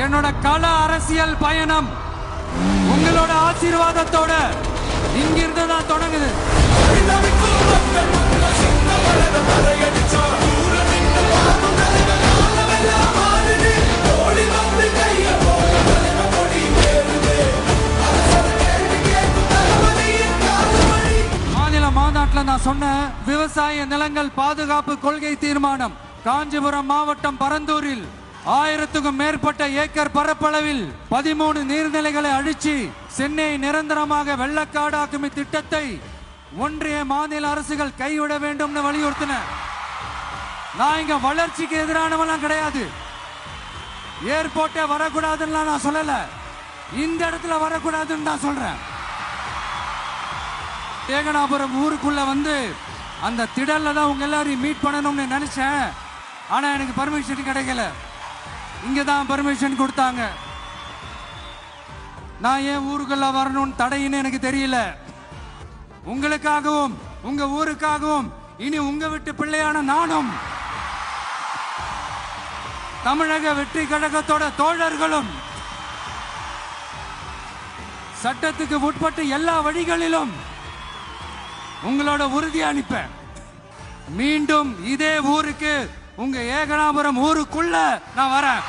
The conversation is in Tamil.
என்னோட கள அரசியல் பயணம் உங்களோட ஆசீர்வாதத்தோட இங்கிருந்து தான் தொடங்குது. மாநில மாநாட்டில் நான் சொன்ன விவசாய நிலங்கள் பாதுகாப்பு கொள்கை தீர்மானம் காஞ்சிபுரம் மாவட்டம் பரந்தூரில் 1000க்கும் மேற்பட்ட ஏக்கர் பரப்பளவில் 13 நீர்நிலைகளை அழிச்சு சென்னையை நிரந்தரமாக வெள்ளக்காடாக்கும் திட்டத்தை ஒன்றிய மாநில அரசுகள் கைவிட வேண்டும் வலியுறுத்தின. நான் இங்க வளர்ச்சிக்கு எதிரானவெல்லாம் கிடையாது. ஏர்போர்ட்டே வரக்கூடாதுன்னு நான் சொல்லல, இந்த இடத்துல வரக்கூடாதுன்னு நான் சொல்றேன். ஏகனாபுரம் ஊருக்குள்ள வந்து அந்த திடல்ல தான் உங்க எல்லாரையும் மீட் பண்ணணும்னு நினைச்சேன். ஆனா எனக்கு பர்மிஷன் கிடைக்கல. இங்கதான் பர்மிஷன் கொடுத்தாங்க. நான் ஏன் ஊருக்குள்ள வரணும்னு தடையின்னு எனக்கு தெரியல. உங்களுக்காகவும் உங்க ஊருக்காகவும் இனி உங்க வீட்டு பிள்ளையான நானும் தமிழக வெற்றி கழகத்தோட தோழர்களும் சட்டத்துக்கு உட்பட்டு எல்லா வழிகளிலும் உங்களோட உறுதி அளிப்பேன். மீண்டும் இதே ஊருக்கு உங்க ஏகனாபுரம் ஊருக்குள்ள நான் வரேன்.